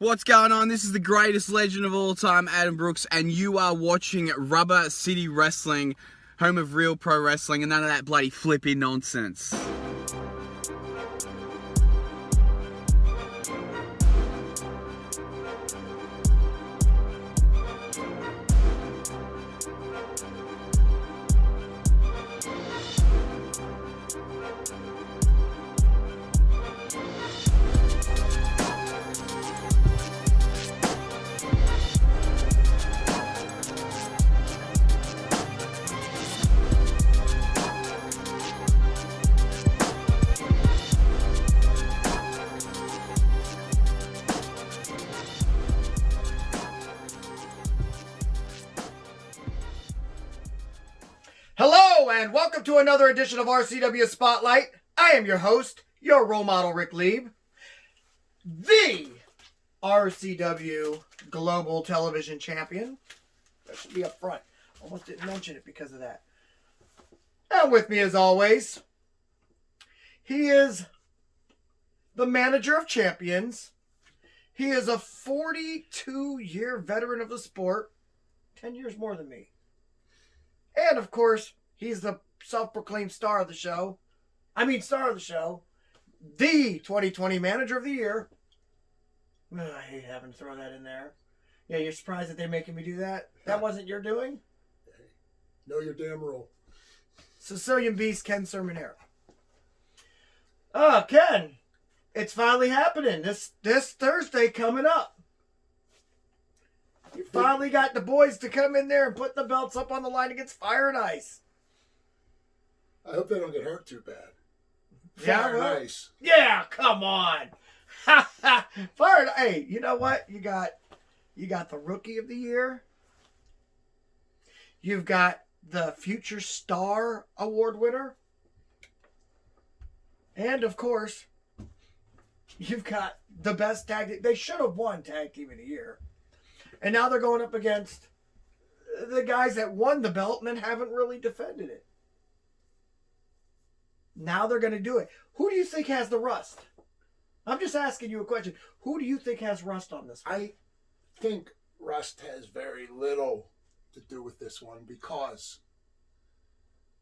What's going on? This is the greatest legend of all time, Adam Brooks, and you are watching Rubber City Wrestling, home of real pro wrestling and none of that bloody flippy nonsense. Hello and welcome to another edition of RCW Spotlight. I am your host, your role model, Ric Lieb, the RCW Global Television Champion. That should be up front. Almost didn't mention it because of that. And with me as always, he is the manager of champions. He is a 42-year veteran of the sport, 10 years more than me. And, of course, he's the self-proclaimed star of the show. The 2020 Manager of the Year. I hate having to throw that in there. Yeah, you're surprised that they're making me do that? That wasn't your doing? Know your damn role. Sicilian Beast, Ken Cerminara. Oh, Ken, it's finally happening. This Thursday coming up. You finally got the boys to come in there and put the belts up on the line against Fire and Ice. I hope they don't get hurt too bad. Fire and Ice. Yeah, come on. Fire and Hey, you know what? You got the Rookie of the Year. You've got the Future Star Award winner. And, of course, you've got the best tag team. They should have won Tag Team of the Year. And now they're going up against the guys that won the belt and then haven't really defended it. Now they're going to do it. Who do you think has the rust? I'm just asking you a question. Who do you think has rust on this one? I think rust has very little to do with this one because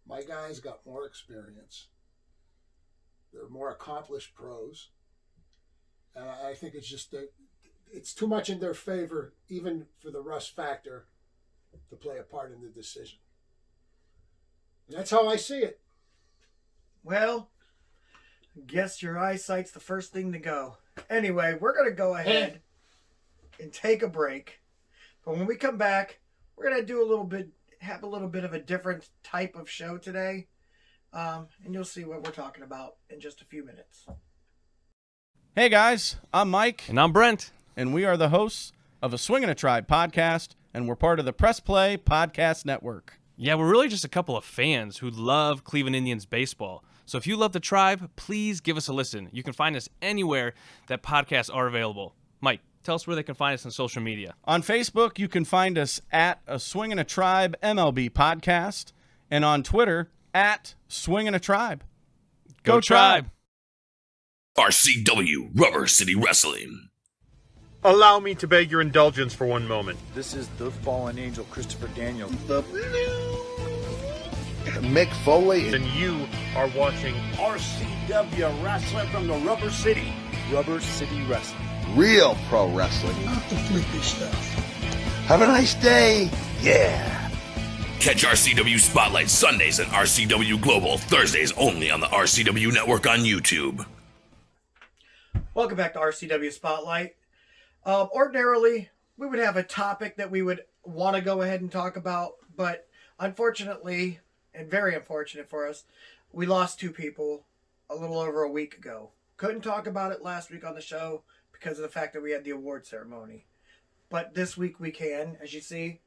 my guys got more experience. They're more accomplished pros. And I think it's just that it's too much in their favor, even for the rust factor, to play a part in the decision. And that's how I see it. Well, I guess your eyesight's the first thing to go. Anyway, we're going to go ahead and take a break. But when we come back, we're going to have a little bit of a different type of show today. And you'll see what we're talking about in just a few minutes. Hey guys, I'm Mike. And I'm Brent. And we are the hosts of a Swingin' a Tribe podcast, and we're part of the Press Play Podcast Network. Yeah, we're really just a couple of fans who love Cleveland Indians baseball. So if you love the Tribe, please give us a listen. You can find us anywhere that podcasts are available. Mike, tell us where they can find us on social media. On Facebook, you can find us at a Swingin' a Tribe MLB podcast, and on Twitter, at Swingin' a Tribe. Go Tribe! RCW Rubber City Wrestling. Allow me to beg your indulgence for one moment. This is the fallen angel, Christopher Daniels. The Mick Foley. And you are watching RCW Wrestling from the Rubber City. Rubber City Wrestling. Real pro wrestling. Not the flippy stuff. Have a nice day. Yeah. Catch RCW Spotlight Sundays and RCW Global Thursdays only on the RCW Network on YouTube. Welcome back to RCW Spotlight. Ordinarily, we would have a topic that we would want to go ahead and talk about, but unfortunately, and very unfortunate for us, we lost two people a little over a week ago. Couldn't talk about it last week on the show because of the fact that we had the award ceremony. But this week we can. As you see,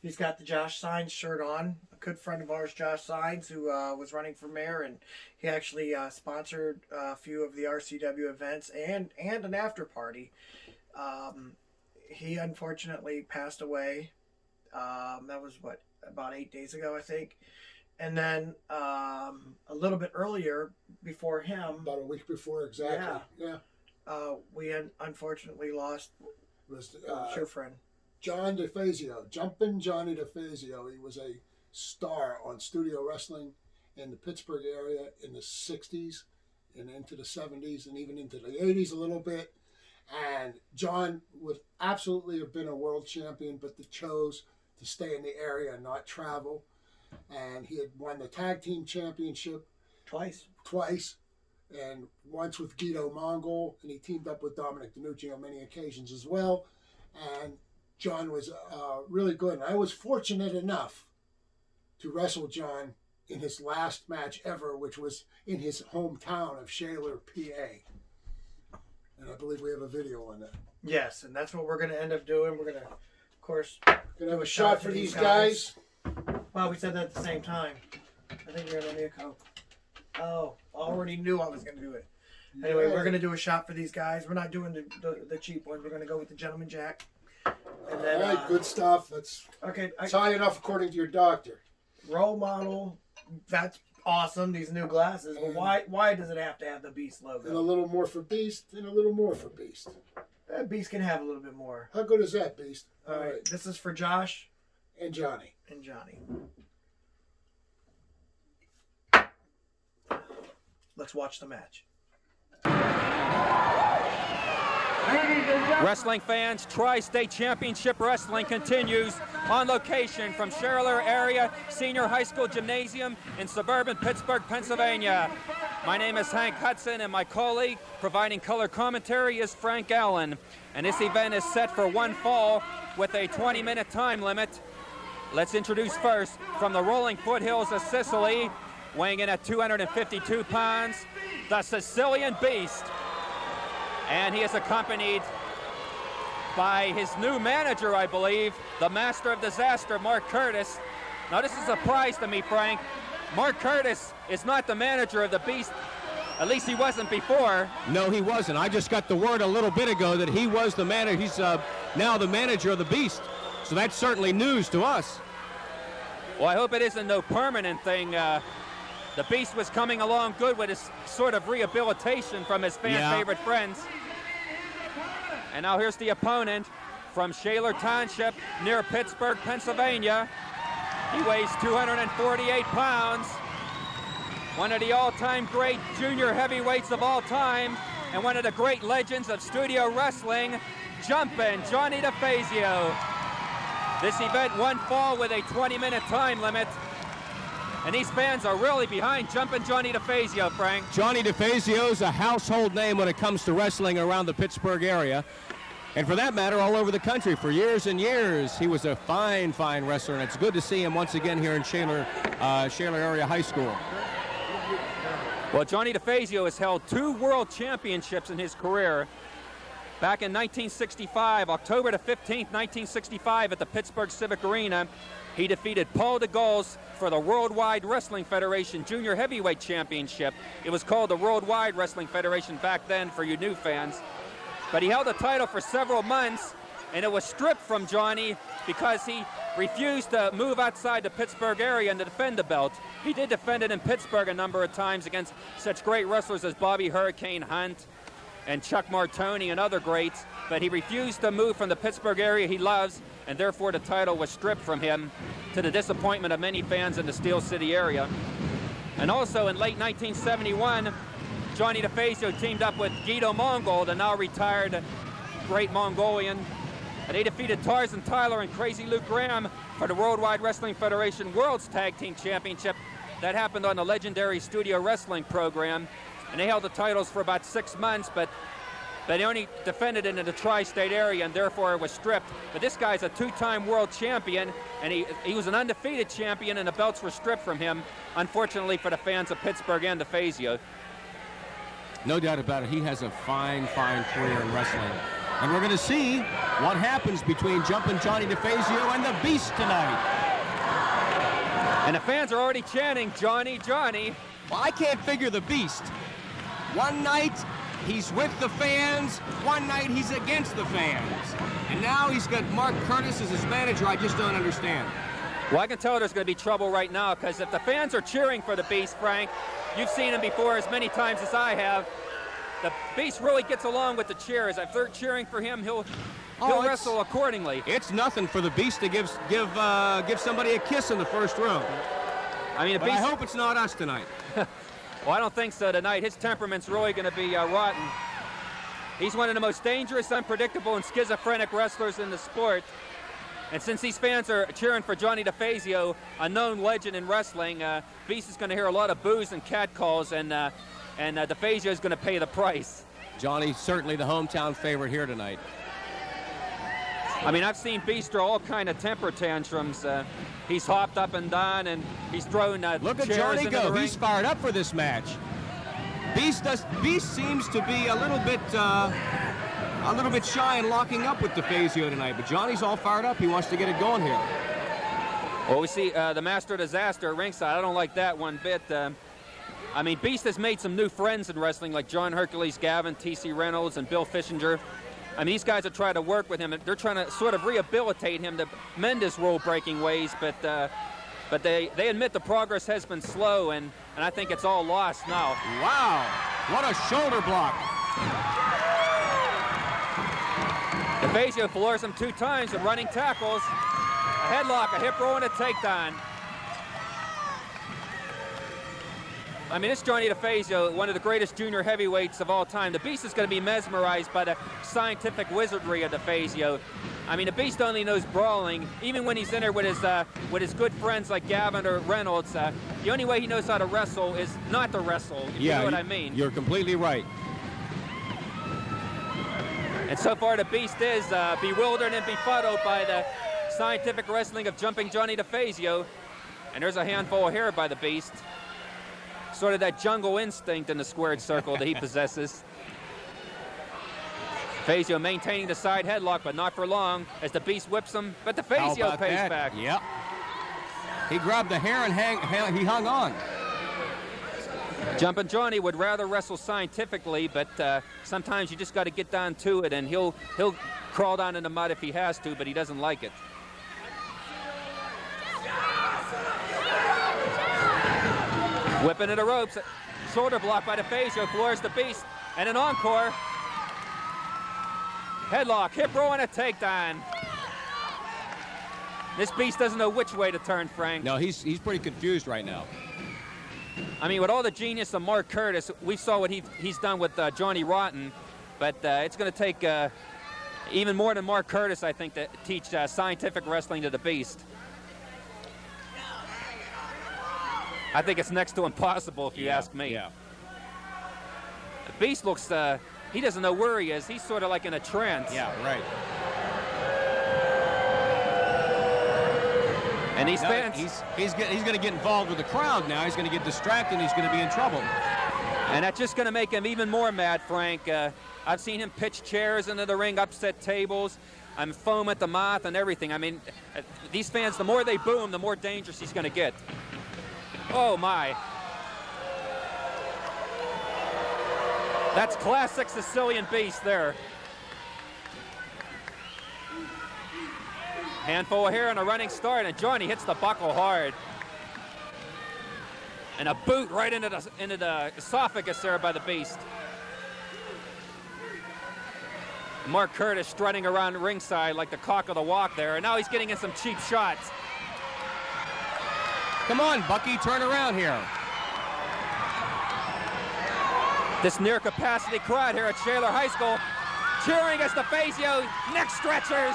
he's got the Josh Signs shirt on. A good friend of ours, Josh Signs, who was running for mayor, and he actually sponsored a few of the RCW events and an after party. He unfortunately passed away. That was about 8 days ago, I think. And then a little bit earlier, before him, About a week before, exactly. Yeah. We unfortunately lost Was your friend. John DeFazio, Jumping Johnny DeFazio. He was a star on studio wrestling in the Pittsburgh area in the 60s and into the 70s and even into the 80s a little bit. And John would absolutely have been a world champion, but chose to stay in the area and not travel. And he had won the tag team championship Twice. And once with Guido Mongol, and he teamed up with Dominic DeNucci on many occasions as well. And John was really good. And I was fortunate enough to wrestle John in his last match ever, which was in his hometown of Shaler, PA. And I believe we have a video on that. Yes, and that's what we're going to end up doing. We're going to, of course, Gonna have a shot for these guys. Well, we said that at the same time. I think you're going to need a Coke. Oh, I already knew I was going to do it. Anyway, we're going to do a shot for these guys. We're not doing the cheap ones. We're going to go with the Gentleman Jack. And then, all right, good stuff. That's okay. It's high enough according to your doctor. Role Model. That's awesome. These new glasses. But why does it have to have the Beast logo? And a little more for Beast, and a little more for Beast. Beast can have a little bit more. How good is that, Beast? All right. This is for Josh and Johnny. Let's watch the match. Wrestling fans, Tri-State Championship Wrestling continues on location from Shaler area Senior High School Gymnasium in suburban Pittsburgh, Pennsylvania. My name is Hank Hudson, and my colleague providing color commentary is Frank Allen. And this event is set for one fall with a 20-minute time limit. Let's introduce first, from the rolling foothills of Sicily, weighing in at 252 pounds, the Sicilian Beast. And he is accompanied by his new manager, I believe, the Master of Disaster, Mark Curtis. Now, this is a surprise to me, Frank. Mark Curtis is not the manager of the Beast. At least he wasn't before. No, he wasn't. I just got the word a little bit ago that he was the manager. He's now the manager of the Beast. So that's certainly news to us. Well, I hope it isn't no permanent thing. The Beast was coming along good with his sort of rehabilitation from his fan-favorite friends. And now here's the opponent from Shaler Township near Pittsburgh, Pennsylvania. He weighs 248 pounds. One of the all-time great junior heavyweights of all time, and one of the great legends of studio wrestling, Jumping Johnny DeFazio. This event one fall with a 20-minute time limit. And these fans are really behind Jumping Johnny DeFazio, Frank. Johnny DeFazio is a household name when it comes to wrestling around the Pittsburgh area. And for that matter, all over the country. For years and years, he was a fine, fine wrestler. And it's good to see him once again here in Shaler Area High School. Well, Johnny DeFazio has held 2 world championships in his career. Back in 1965, October the 15th, 1965, at the Pittsburgh Civic Arena, he defeated Paul de Gaulle for the Worldwide Wrestling Federation Junior Heavyweight Championship. It was called the Worldwide Wrestling Federation back then for you new fans. But he held the title for several months, and it was stripped from Johnny because he refused to move outside the Pittsburgh area and to defend the belt. He did defend it in Pittsburgh a number of times against such great wrestlers as Bobby Hurricane Hunt and Chuck Martoni and other greats, but he refused to move from the Pittsburgh area he loves, and therefore the title was stripped from him, to the disappointment of many fans in the Steel City area. And also in late 1971, Johnny DeFazio teamed up with Guido Mongol, the now retired great Mongolian, and they defeated Tarzan Tyler and Crazy Luke Graham for the Worldwide Wrestling Federation World's Tag Team Championship. That happened on the legendary Studio Wrestling program, and they held the titles for about 6 months, but they only defended it in the tri-state area, and therefore it was stripped. But this guy's a 2-time world champion, and he was an undefeated champion, and the belts were stripped from him, unfortunately for the fans of Pittsburgh and DeFazio. No doubt about it. He has a fine, fine career in wrestling. And we're going to see what happens between Jumping Johnny DeFazio and the Beast tonight. And the fans are already chanting, Johnny, Johnny. Well, I can't figure the Beast. One night, he's with the fans. One night, he's against the fans. And now he's got Mark Curtis as his manager. I just don't understand. Well, I can tell there's going to be trouble right now, because if the fans are cheering for the Beast, Frank, you've seen him before as many times as I have. the Beast really gets along with the cheers. If they're cheering for him, he'll wrestle accordingly. It's nothing for the Beast to give somebody a kiss in the first row. I mean, but I hope it's not us tonight. Well, I don't think so tonight. His temperament's really going to be rotten. He's one of the most dangerous, unpredictable, and schizophrenic wrestlers in the sport. And since these fans are cheering for Johnny DeFazio, a known legend in wrestling, Beast is going to hear a lot of boos and catcalls, and DeFazio is going to pay the price. Johnny's certainly the hometown favorite here tonight. I mean, I've seen Beast throw all kind of temper tantrums. He's hopped up and down, and he's thrown Look at chairs Johnny into go. the ring. He's fired up for this match. Beast seems to be a little bit shy in locking up with DeFazio tonight, but Johnny's all fired up. He wants to get it going here. Well, we see the Master Disaster at ringside. I don't like that one bit. I mean, Beast has made some new friends in wrestling, like John Hercules Gavin, T.C. Reynolds, and Bill Fishinger. I mean, these guys are trying to work with him. They're trying to sort of rehabilitate him to mend his rule-breaking ways, but they admit the progress has been slow, and I think it's all lost now. Wow, what a shoulder block. DeFazio floors him 2 times with running tackles, a headlock, a hip roll, and a takedown. I mean, it's Johnny DeFazio, one of the greatest junior heavyweights of all time. The Beast is going to be mesmerized by the scientific wizardry of DeFazio. I mean, the Beast only knows brawling. Even when he's in there with his good friends like Gavin or Reynolds, the only way he knows how to wrestle is not to wrestle. You know what I mean? You're completely right. And so far, the Beast is bewildered and befuddled by the scientific wrestling of Jumping Johnny DeFazio. And there's a handful of hair by the Beast. Sort of that jungle instinct in the squared circle that he possesses. DeFazio maintaining the side headlock, but not for long, as the Beast whips him, but DeFazio pays back. Yep. He grabbed the hair and he hung on. Jumping Johnny would rather wrestle scientifically, but sometimes you just got to get down to it, and he'll crawl down in the mud if he has to, but he doesn't like it. Whipping to the ropes, shoulder block by DeFazio, floors the Beast, and an encore. Headlock, hip roll, and a takedown. This Beast doesn't know which way to turn, Frank. No, he's pretty confused right now. I mean, with all the genius of Mark Curtis, we saw what he's done with Johnny Rotten, but it's going to take even more than Mark Curtis, I think, to teach scientific wrestling to the Beast. I think it's next to impossible, if you ask me. Yeah. The Beast looks, he doesn't know where he is. He's sort of like in a trance. Yeah, right. And these fans... He's going to get involved with the crowd now. He's going to get distracted, and he's going to be in trouble. And that's just going to make him even more mad, Frank. I've seen him pitch chairs into the ring, upset tables. I'm foam at the mouth and everything. I mean, these fans, the more they boo him, the more dangerous he's going to get. Oh, my. That's classic Sicilian Beast there. Handful of hair and a running start, and Johnny hits the buckle hard. And a boot right into the esophagus there by the Beast. Mark Curtis strutting around ringside like the cock of the walk there, and now he's getting in some cheap shots. Come on, Bucky, turn around here. This near-capacity crowd here at Shaler High School cheering as DeFazio neck stretchers.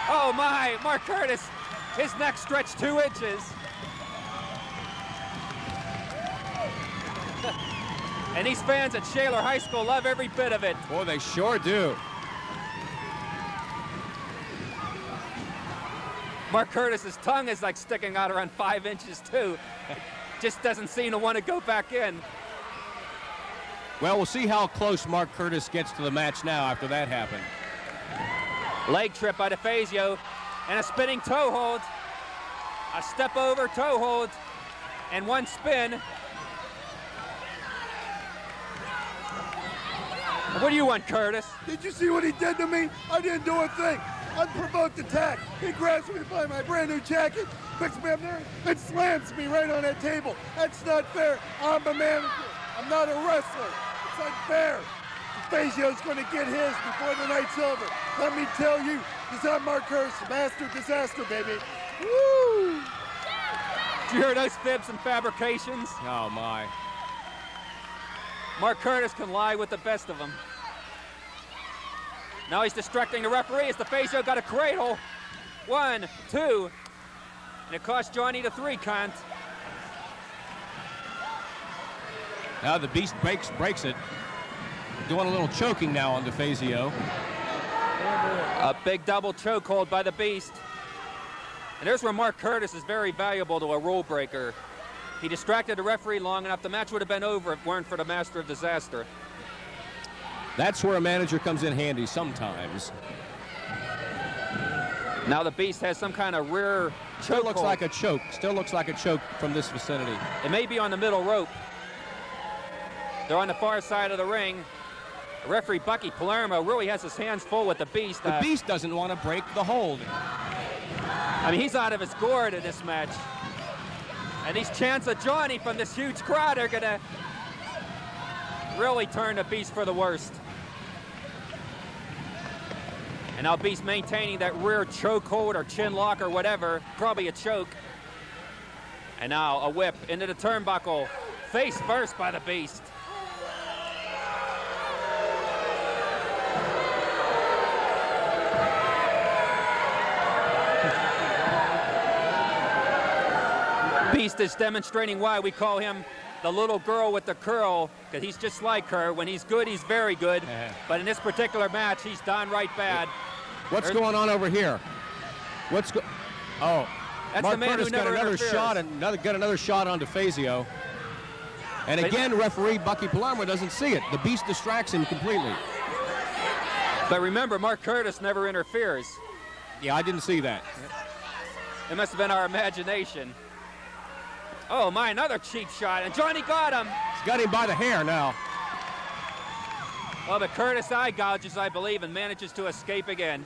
Oh my, Mark Curtis, his neck stretched 2 inches. And these fans at Shaler High School love every bit of it. Boy, they sure do. Mark Curtis's tongue is like sticking out around 5 inches too. Just doesn't seem to want to go back in. Well, we'll see how close Mark Curtis gets to the match now after that happened. Leg trip by DeFazio, and a spinning toe hold. A step over toe hold, and 1 spin. What do you want, Curtis? Did you see what he did to me? I didn't do a thing. Unprovoked attack. He grabs me by my brand new jacket, picks me up there, and slams me right on that table. That's not fair. I'm the manager. I'm not a wrestler. It's unfair. DeFazio's going to get his before the night's over. Let me tell you, this is Mark Curtis, Master Disaster, baby. Woo! Did you hear those fibs and fabrications? Oh, my. Mark Curtis can lie with the best of them. Now he's distracting the referee as DeFazio got a cradle. 1, 2, and it cost Johnny the 3 count. Now the Beast breaks it. Doing a little choking now on DeFazio. A big double chokehold by the Beast. And there's where Mark Curtis is very valuable to a rule breaker. He distracted the referee long enough. The match would have been over if it weren't for the Master of Disaster. That's where a manager comes in handy sometimes. Now the Beast has some kind of rear choke. Still looks like a choke. Still looks like a choke from this vicinity. It may be on the middle rope. They're on the far side of the ring. Referee Bucky Palermo really has his hands full with the Beast. The Beast doesn't want to break the hold. I mean, he's out of his gourd in this match. And these chants of Johnny from this huge crowd are going to really turn the Beast for the worst. And now Beast maintaining that rear choke hold or chin lock or whatever, probably a choke. And now a whip into the turnbuckle, face first by the Beast. Beast is demonstrating why we call him the little girl with the curl, because he's just like her. When he's good, he's very good. But in this particular match, he's downright bad. What's going on over here? That's Mark the man Curtis who never got another interferes. shot and another shot on DeFazio. And again, referee Bucky Palermo doesn't see it. The Beast distracts him completely. But remember, Mark Curtis never interferes. Yeah, I didn't see that. It must have been our imagination. Oh my, another cheap shot, and Johnny got him. He's got him by the hair now. Well, but Curtis eye gouges, I believe, and manages to escape again.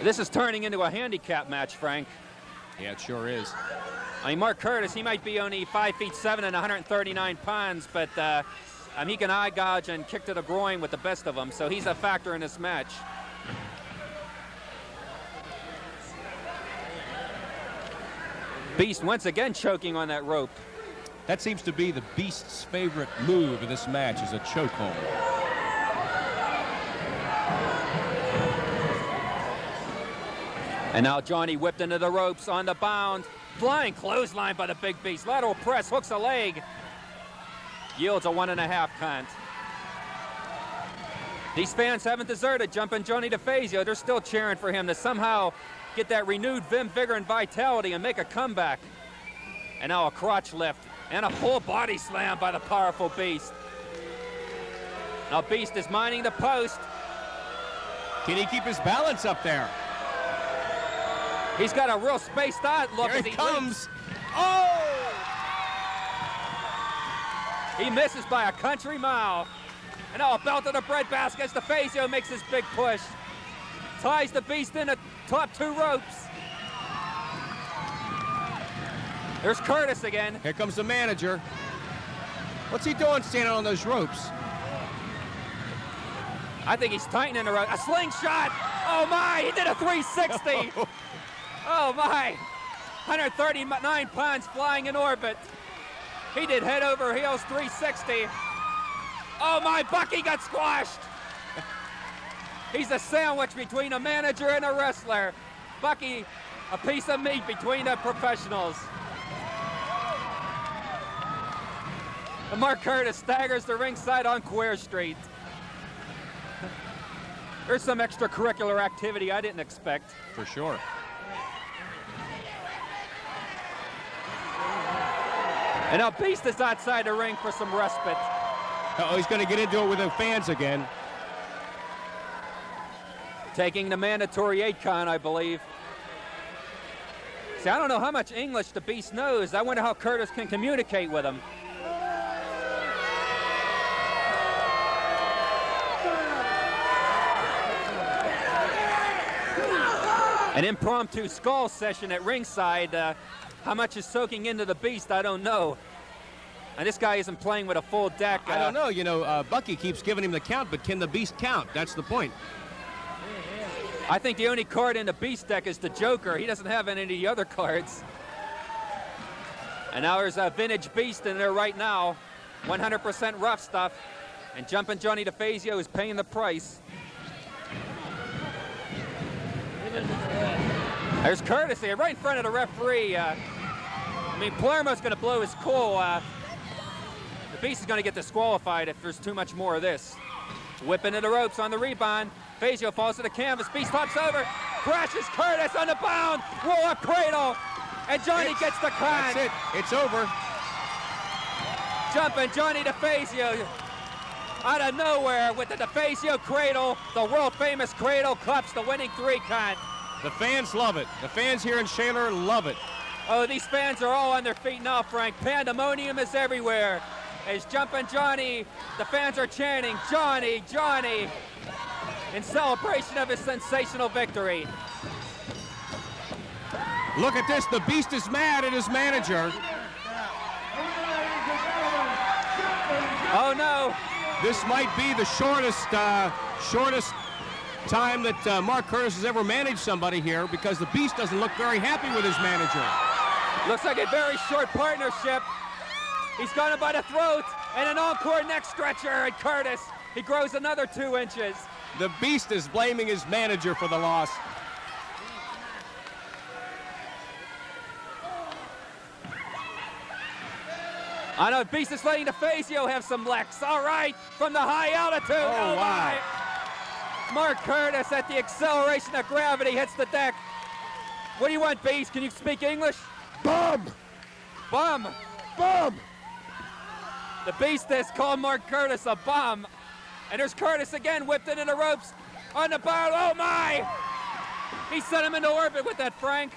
This is turning into a handicap match, Frank. Yeah, it sure is. I mean, Mark Curtis, he might be only 5'7" and 139 pounds, but he can eye gouge and kick to the groin with the best of them, so he's a factor in this match. Beast once again choking on that rope. That seems to be the Beast's favorite move in this match, is a chokehold. And now Johnny whipped into the ropes on the bound. Flying clothesline by the big Beast. Lateral press, hooks a leg. Yields a 1.5 count. These fans haven't deserted Jumping Johnny DeFazio. They're still cheering for him to somehow get that renewed vim, vigor, and vitality and make a comeback. And now a crotch lift and a full body slam by the powerful Beast. Now Beast is minding the post. Can he keep his balance up there? He's got a real spaced out look Here as he he comes. leaps. Oh! He misses by a country mile. And now a belt to the breadbasket as DeFazio makes his big push. Ties the Beast in the top 2 ropes. There's Curtis again. Here comes the manager. What's he doing standing on those ropes? I think he's tightening the rope. A slingshot! Oh my, he did a 360! Oh my! 139 pounds flying in orbit. He did head over heels 360. Oh my, Bucky got squashed! He's a sandwich between a manager and a wrestler. Bucky, a piece of meat between the professionals. And Mark Curtis staggers to ringside on Queer Street. There's some extracurricular activity I didn't expect. For sure. And now Beast is outside the ring for some respite. Uh-oh, he's going to get into it with the fans again. Taking the mandatory 8 count, I believe. See, I don't know how much English the Beast knows. I wonder how Curtis can communicate with him. An impromptu skull session at ringside. How much is soaking into the Beast, I don't know. And this guy isn't playing with a full deck. I don't know. You know, Bucky keeps giving him the count, but can the Beast count? That's the point. I think the only card in the Beast deck is the Joker. He doesn't have any of the other cards. And now there's a Vintage Beast in there right now. 100% rough stuff. And Jumping Johnny DeFazio is paying the price. There's courtesy right in front of the referee. I mean, Palermo's going to blow his cool. The Beast is going to get disqualified if there's too much more of this. Whipping to the ropes on the rebound. Fazio falls to the canvas. Beast hops over. Crashes Curtis on the bound. Roll up cradle. And Johnny gets the con. That's it. It's over. Jumping Johnny DeFazio out of nowhere with the DeFazio cradle. The world famous cradle cups the winning 3 count. The fans love it. The fans here in Shaler love it. Oh, these fans are all on their feet now, Frank. Pandemonium is everywhere. As Jumping Johnny, the fans are chanting, Johnny, Johnny, in celebration of his sensational victory. Look at this. The Beast is mad at his manager. Oh, no. This might be the shortest time that Mark Curtis has ever managed somebody here, because the Beast doesn't look very happy with his manager. Looks like a very short partnership. He's got him by the throat, and an encore neck stretcher, and Curtis, he grows another 2 inches. The Beast is blaming his manager for the loss. I know Beast is letting DeFazio have some legs. All right, from the high altitude. Oh, wow. My. Mark Curtis at the acceleration of gravity hits the deck. What do you want, Beast? Can you speak English? Bum! Bum! Bum! The Beast has called Mark Curtis a bum. And there's Curtis again, whipped into the ropes on the bar. Oh, my! He sent him into orbit with that, Frank.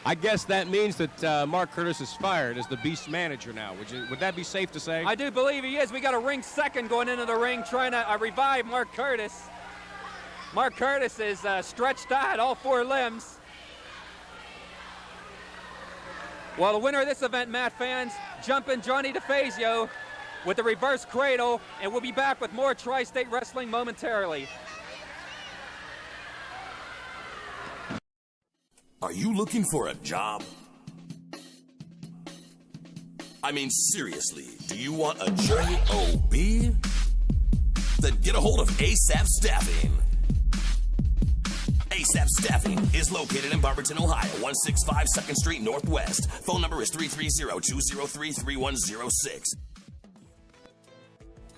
I guess that means that Mark Curtis is fired as the Beast manager now. Would that be safe to say? I do believe he is. We got a ring second going into the ring trying to revive Mark Curtis. Mark Curtis is stretched out, all 4 limbs. Well, the winner of this event, Matt fans, Jumping Johnny DeFazio with the reverse cradle, and we'll be back with more Tri-State Wrestling momentarily. Are you looking for a job? I mean, seriously, do you want a job? Then get a hold of ASAP Staffing. ASAP Staffing is located in Barberton, Ohio, 165 2nd Street Northwest. Phone number is 330-203-3106.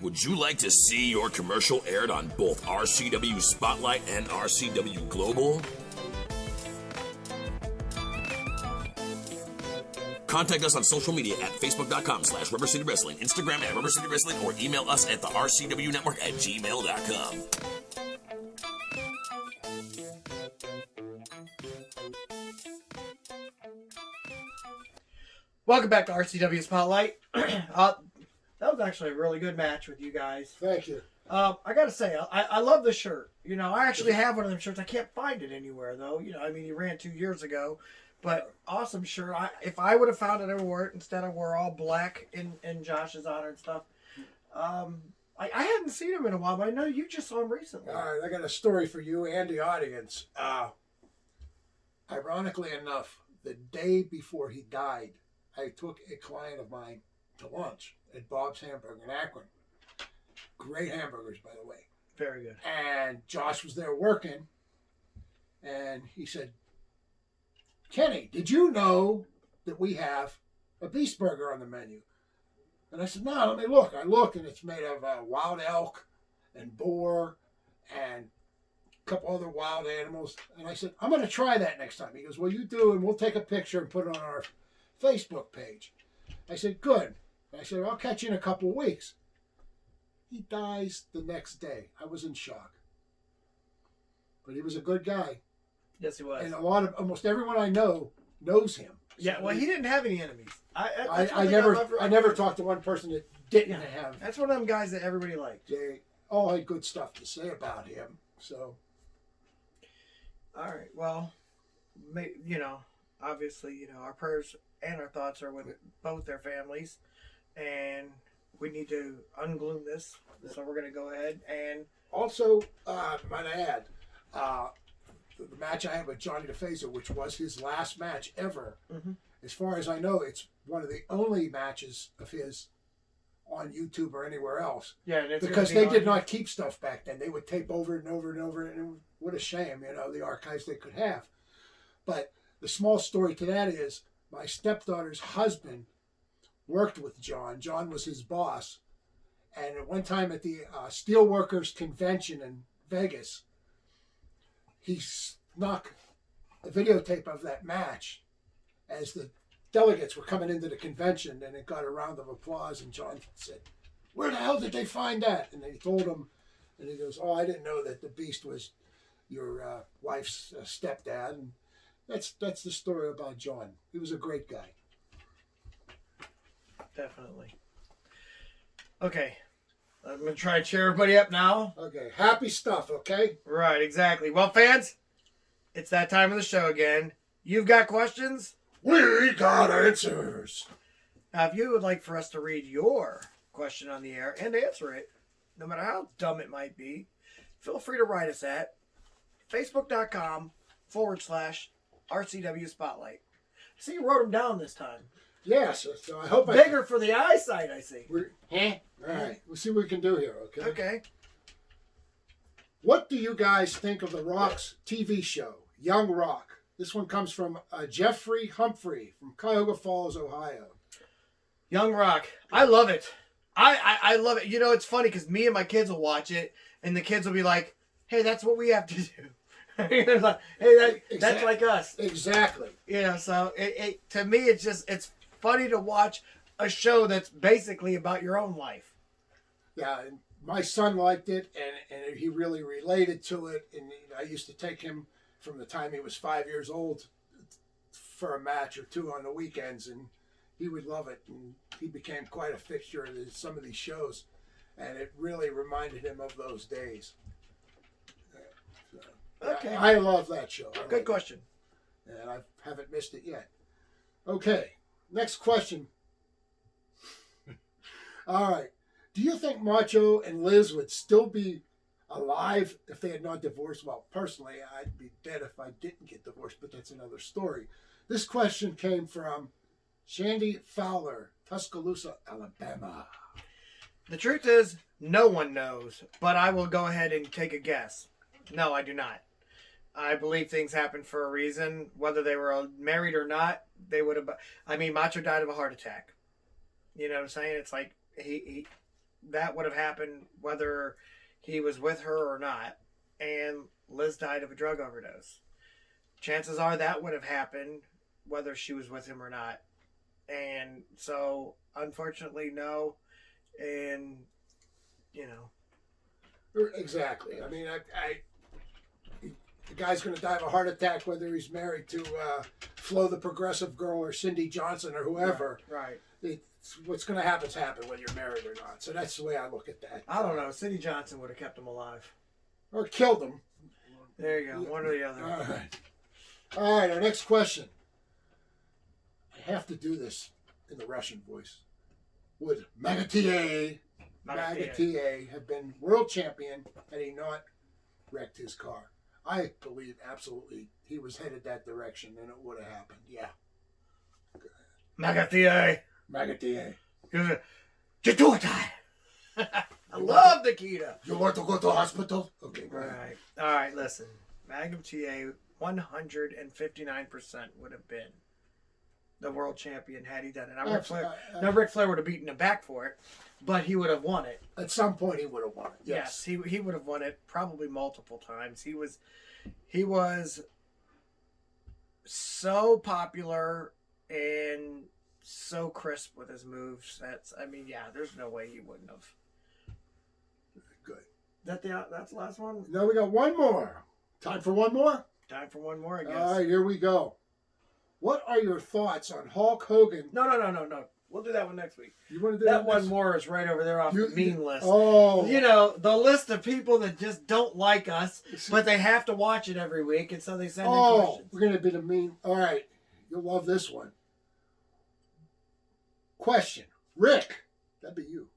Would you like to see your commercial aired on both RCW Spotlight and RCW Global? Contact us on social media at facebook.com/Rubber City Wrestling, Instagram at Rubber City Wrestling, or email us at the RCW Network at gmail.com. Welcome back to RCW Spotlight. That was actually a really good match with you guys. Thank you. I gotta say, I love the shirt. You know, I actually have one of them shirts. I can't find it anywhere though. You know, I mean, he ran 2 years ago, but awesome shirt. If I would have found it, I would wear it instead of wear all black in Josh's honor and stuff. I hadn't seen him in a while, but I know you just saw him recently. All right, I got a story for you and the audience. Ironically enough, the day before he died, I took a client of mine to lunch at Bob's Hamburger in Akron. Great hamburgers, by the way. Very good. And Josh was there working, and he said, Kenny, did you know that we have a Beast Burger on the menu? And I said, no, let me look. I looked, and it's made of wild elk and boar and a couple other wild animals. And I said, I'm going to try that next time. He goes, well, you do, and we'll take a picture and put it on our Facebook page. I said, good. I said, I'll catch you in a couple of weeks. He dies the next day. I was in shock. But he was a good guy. Yes, he was. And almost everyone I know knows him. Yeah, well, he didn't have any enemies. I never talked to one person that didn't have. That's one of them guys that everybody liked. They all had good stuff to say about him. So, all right. Well, you know, obviously, you know, our prayers and our thoughts are with both their families. And we need to ungloom this. So we're going to go ahead and... Also, might I add, the match I had with Johnny DeFazio, which was his last match ever, as far as I know, it's one of the only matches of his on YouTube or anywhere else. Yeah, because they did not keep stuff back then. They would tape over and over and over, and what a shame, the archives they could have. But the small story to that is my stepdaughter's husband worked with John. John was his boss. And at one time at the Steelworkers Convention in Vegas, he snuck a videotape of that match as the delegates were coming into the convention, and it got a round of applause. And John said, "Where the hell did they find that?" And they told him, and he goes, "Oh, I didn't know that the Beast was your wife's stepdad." And that's the story about John. He was a great guy. Definitely. Okay. I'm going to try and cheer everybody up now. Okay. Happy stuff, okay? Right, exactly. Well, fans, it's that time of the show again. You've got questions? We got answers. Now, if you would like for us to read your question on the air and answer it, no matter how dumb it might be, feel free to write us at facebook.com/RCW Spotlight. See, you wrote them down this time. Yes, so I hope bigger for the eyesight, I see. All right, we'll see what we can do here, okay? Okay. What do you guys think of The Rock's TV show, Young Rock? This one comes from Jeffrey Humphrey from Cuyahoga Falls, Ohio. Young Rock. I love it. I love it. It's funny because me and my kids will watch it, and the kids will be like, "Hey, that's what we have to do." Like, hey, that's like us. Exactly. So it to me, it's funny to watch a show that's basically about your own life. Yeah, and my son liked it, and he really related to it. And I used to take him from the time he was 5 years old for a match or two on the weekends, and he would love it. And he became quite a fixture in some of these shows, and it really reminded him of those days. Okay. I love that show. Good question. And I haven't missed it yet. Okay, next question. All right. Do you think Macho and Liz would still be alive if they had not divorced? Well, personally, I'd be dead if I didn't get divorced, but that's another story. This question came from Shandy Fowler, Tuscaloosa, Alabama. The truth is, no one knows, but I will go ahead and take a guess. No, I do not. I believe things happen for a reason. Whether they were married or not, they would have... Macho died of a heart attack. You know what I'm saying? It's like he that would have happened whether he was with her or not. And Liz died of a drug overdose. Chances are that would have happened whether she was with him or not. And so, unfortunately, no. And, Exactly. The guy's going to die of a heart attack whether he's married to Flo the Progressive Girl or Cindy Johnson or whoever. Right. What's going to happen whether you're married or not. So that's the way I look at that. I don't know. Cindy Johnson would have kept him alive. Or killed him. There you go. One or the other. All right, our next question. I have to do this in the Russian voice. Would Magatie have been world champion had he not wrecked his car? I believe absolutely he was headed that direction and it would have happened. Yeah. Magatie. Get to it. I love Nikita. You want to go to hospital? Okay. Right. All right, listen. Magatie 159% would have been the world champion had he done it. Now, Ric Flair would have beaten him back for it, but he would have won it. At some point, he would have won it. Yes, he would have won it probably multiple times. He was so popular and so crisp with his moves. There's no way he wouldn't have. Good. That's the last one? No, we got one more. Time for one more? Time for one more, I guess. All right, here we go. What are your thoughts on Hulk Hogan? No. We'll do that one next week. You want to do that one more is right over there off the mean list. Oh. The list of people that just don't like us, but they have to watch it every week, and so they send in questions. We're going to be the mean. All right. You'll love this one. Question. Rick, that'd be you.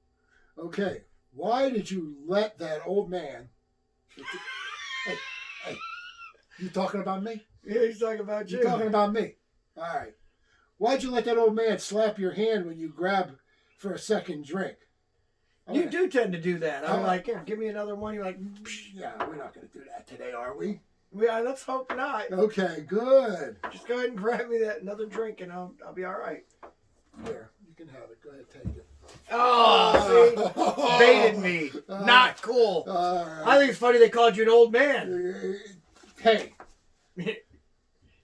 Okay. Why did you let that old man... Hey, you talking about me? Yeah, he's talking about you. You're talking about me. All right. Why'd you let that old man slap your hand when you grab for a second drink? You do tend to do that. I'm like, here, give me another one. You're like, yeah, we're not going to do that today, are we? Yeah, let's hope not. Okay, good. Just go ahead and grab me that another drink, and I'll be all right. Here, you can have it. Go ahead, take it. Oh, see? Baited me. Not cool. I think it's funny they called you an old man. Hey, it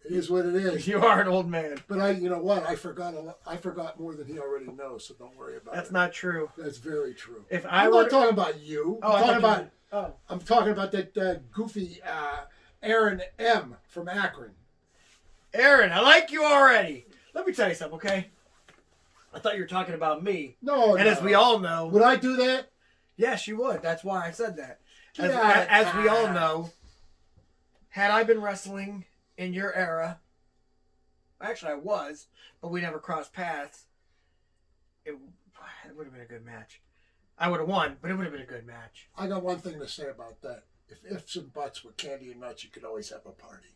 is what it is. You are an old man. But you know what? I forgot more than he already knows. So don't worry about it. That's not true. That's very true. I'm not talking about you. Oh, I'm talking about that goofy Aaron M. from Akron. Aaron, I like you already. Let me tell you something, okay? I thought you were talking about me. No, as we all know... Would I do that? Yes, you would. That's why I said that. As we all know, had I been wrestling in your era... Actually, I was, but we never crossed paths. It would have been a good match. I would have won, but it would have been a good match. I got one thing to say about that. If ifs and buts were candy and nuts, you could always have a party.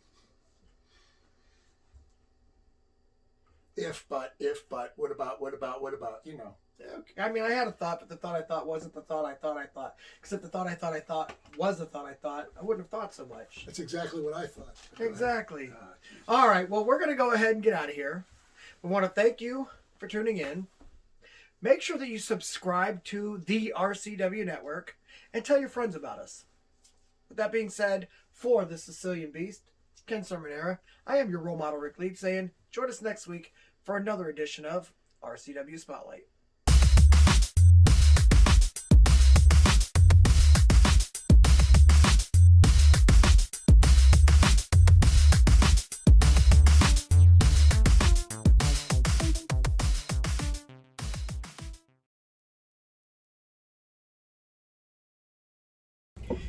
If, but, what about, you know. Okay. I mean, I had a thought, but the thought I thought wasn't the thought I thought. Because if the thought I thought was the thought I wouldn't have thought so much. That's exactly what I thought. Exactly. All right, well, we're going to go ahead and get out of here. We want to thank you for tuning in. Make sure that you subscribe to the RCW Network and tell your friends about us. With that being said, for the Sicilian Beast, Ken Cerminara, I am your role model, Ric Lieb, saying join us next week for another edition of RCW Spotlight.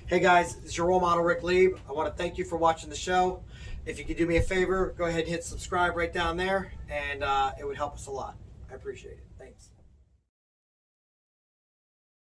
Hey guys, it's your role model, Ric Lieb. I want to thank you for watching the show. If you could do me a favor, go ahead and hit subscribe right down there, and it would help us a lot. I appreciate it. Thanks.